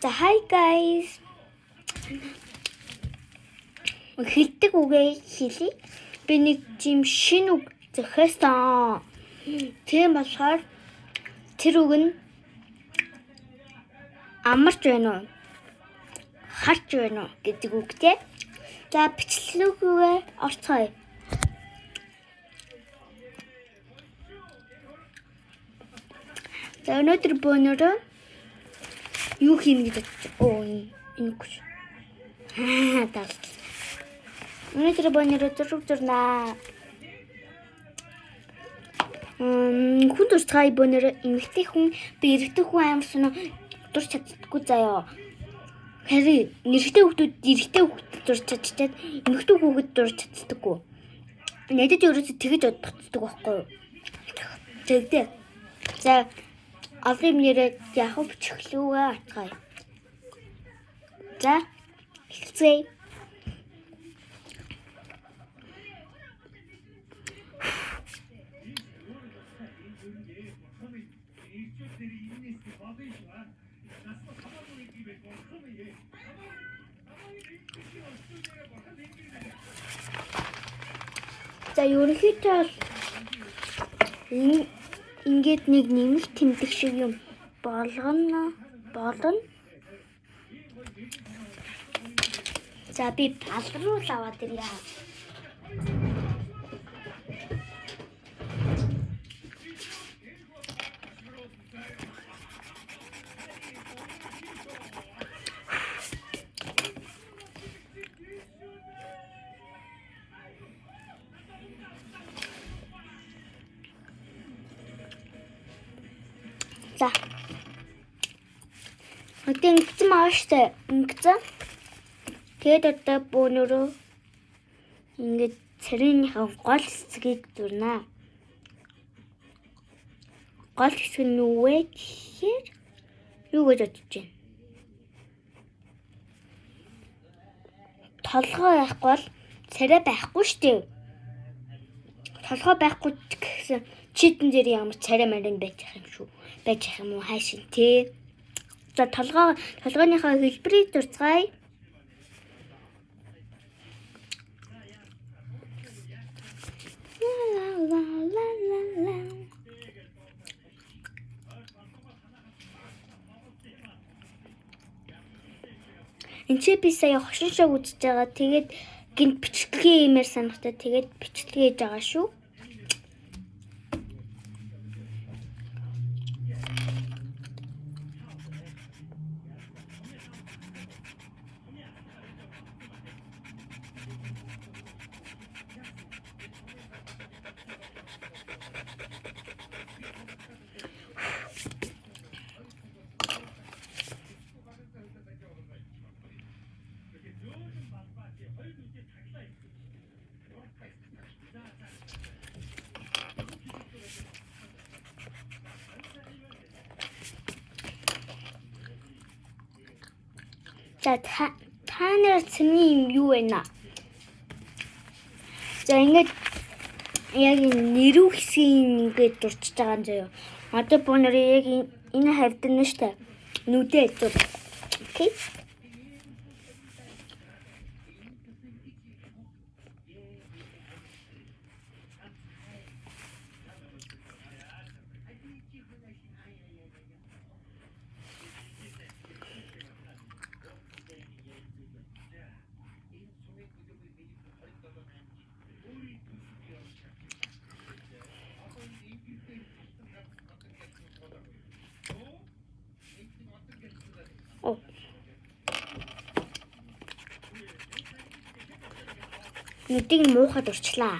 За hi guys. Хэлдэг үгээ хэлье. Би нэг тийм шинэ үг зохиосон. Тийм болохоор тэр үг нь амарч байна уу? Харч байна уу гэдэг үгтэй. За бичлэгүүгээ орцгоё. За өнөөдөр бөөнөрөө юу хийнэ гэж энэ үгүй. Өнөөдөр бөөнөрөө зураг зурнаа. Хүн дуртай бөөнөрөө эмэгтэй хүн би эрэгтэй хүн амар сонио дурч чаддаггүй заяа. Харин эрэгтэй хүүхдүүд эрэгтэй хүүхдэд дурч чадчихад эмэгтэй хүүхэд дурч чаддаггүй. Надад ерөөсөө тэгэж боддог байхгүй юу? Тэгдэ. За олон юм нэрээ яг бичлүүгээ атгая. За эхэлцгээе. За ерөнхийдөө ингээд нэг нэмэх тэмдэг шиг юм болгоно. За би палруу аваад ирье. За. Өдөө ингэсэн маа штэ. Ингэсэн. Тэгээд одоо бөөнөрөө ингээд царайныхаа гол хэсгийг зурнаа. Гол хэсэг нь юу вэ гэхээр юу гэж бодож байна? Толгой байхгүй бол царай байхгүй штэ. Толгой байхгүй гэсэн читэн дээр ямар царай марин байж ах юм шүү. Байж ах юм уу хайшин тий. За толгойныхаа хэлбэрийг дурцгаая. Энд би сая хошин шог үзэж байгаа. Тэгээд гинт бичлэгийн имээр санагтаа тэгээд бичлэгээ хийж байгаа шүү. За та нар цэний юм юу вэ наа? За ингээд яг нэрүү хэсгийн ингээд дурчж байгаа юм заяа. Одоо бөөнөр яг энэ хавьд нь штэ. Нүдээ дур. Окей. Нүдийг муухад урчлаа.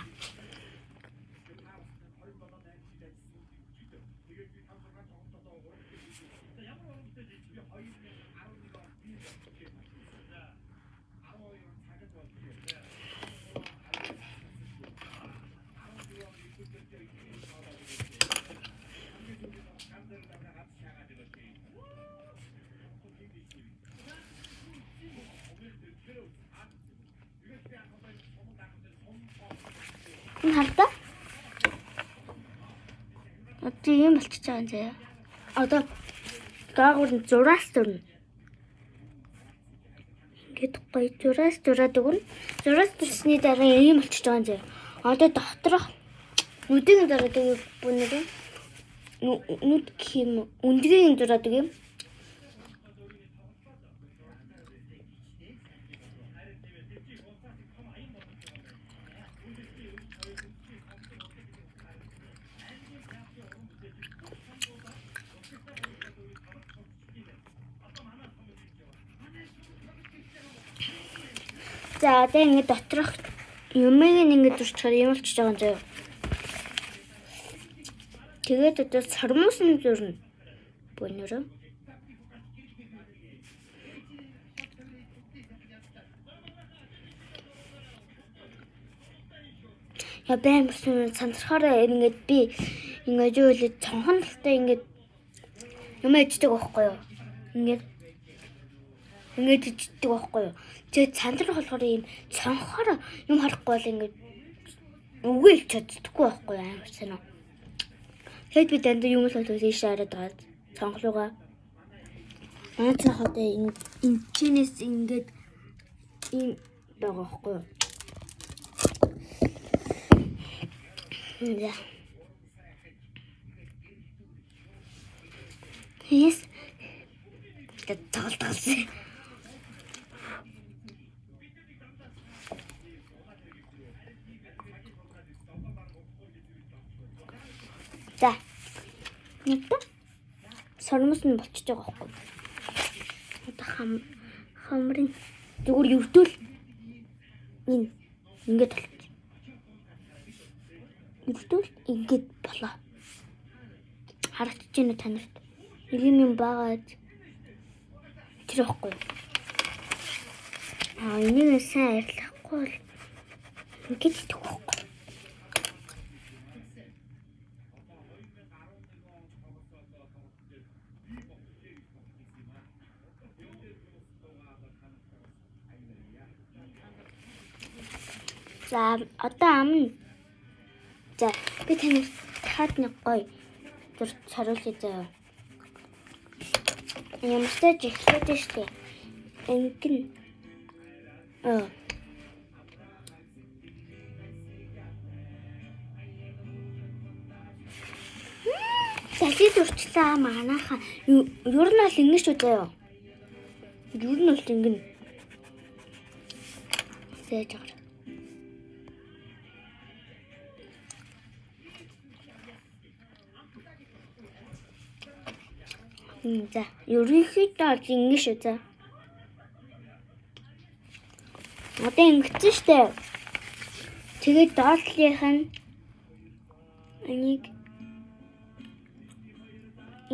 Энэ хардаа. Одоо юм болчихж байгаа юм заяа. Одоо гаагур нь зураас төрнө. Ингээд гоё зураад өгнө. Зураас турсны дараа ийм болчихж байгаа юм зэ. Одоо доторх нүдийн зураад өгөх бүнээр нүд гэм үндгийн зураад өгье. За одоо ингэ доторх юмыг ингэ зурчихаар юм болчихж байгаа юм заяа. Тэгээд одоо сормоос нь зурна. Бонороо. Я баймсан сандрахаараа ингэж би ингэж өөлөд цонхонтой ингэж юм ээждэг байхгүй юу? Ингэж ичдэг байхгүй юу? Тэгээд сандрах болохоор ийм цонхоор юм харахгүй бол ингэж үгэл чаддаггүй байхгүй юу? Амар санаа. Тэгэд би дандаа юм л болоод ийш хараад байгаа. Цонхлуугаа. Наацах одоо энэ чинээс ингэж ийм байгаа байхгүй юу? Ja. Yes. Dat talt. За. Нэг сормос нь болчихж байгаа байхгүй. Одоо хамрын зүгээр өвдөл ингээд болчих. Өвдөл ингээд болоо. Харагдаж байна танарт. Нэг юм баагаад тэр ихгүй. Энийг сайн арилгахгүй бол ингээд идэх байхгүй. За одоо амна. За би таныг дахиад нэг гоё зураг харуулъя заяа. Ямартай жиглээд штэ. Ингэн. Дахид урчлаа манайхаа. Ер нь бол ингэ шүү заяа. Ер нь бол ингэн. Зээж байгаа. За, ерөнхийдөө ингэ шүү за. Одоо ингэсэн штэ. Тэгээд доотлынх нь энийг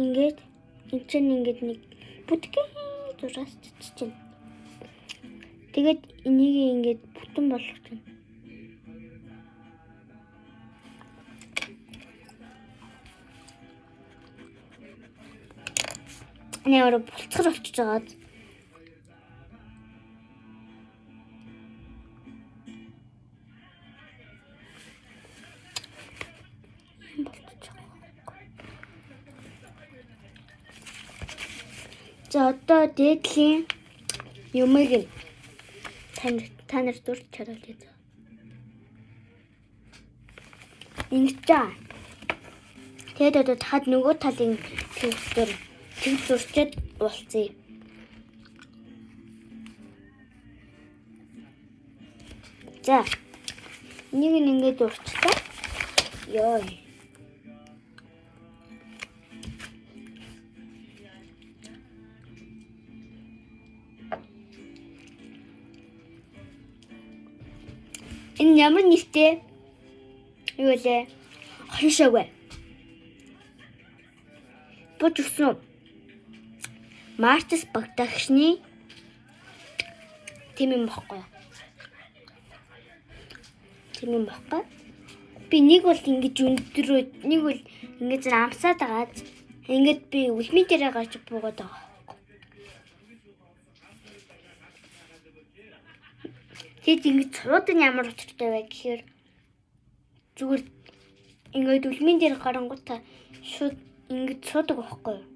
ингээд нэг бүтгэн зураас чичсэн. Тэгээд энийг ингээд бүтэн болгочихно. Нээр болцохор болчихж байгаа. За одоо дээдлийн юмыг та нар дурч харуулъя. Ингэж. Тэгээд одоо тахад нөгөө талын төвдөр тэг зурчаад болцъё. За. Нэг нь ингэж урчлаа. Ёо. Энэ ямар нэртэй? Юу вэ? Хашаагүй. Бочсон. Мартис багтаагчны тийм юм баггүй. Тийм юм баггүй. Би нэг бол ингэж өндрөө, нэг бол ингэж амсаад агаад ингэж би үлмийн дээрээ гарч буугаад байгаа. Тэгэд ингэж цууд нь ямар учиртай вэ гэхээр зүгээр ингэж үлмийн дээр гарангуудаа шууд ингэж цуудаг байхгүй юу?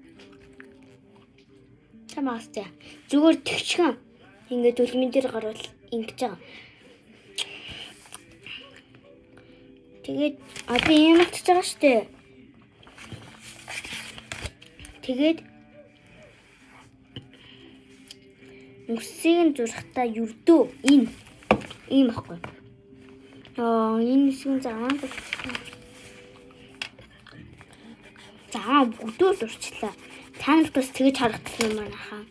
Тамаастай. Зүгээр тэгчгэн Ингээд үлмэн дээр гарвал ингэж байгаа. Тэгээд одоо юм болчихж байгаа шүү дээ. Тэгээд нүсийг зурхтаа юрдөө энэ ийм ахгүй. Энэ нүсийн заваа. За бүгдөө зурчлаа. Та нарт бас тэгэж харагдсан юм байна хаа.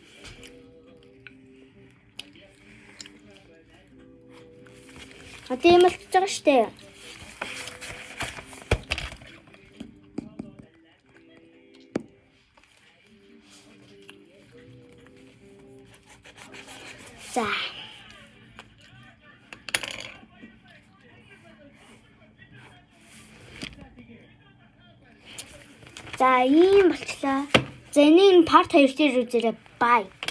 Одоо юм болчихж байгаа шүү дээ. За. За ийм болчлаа. За энэ part 2 дээр үзээрэй. Bye.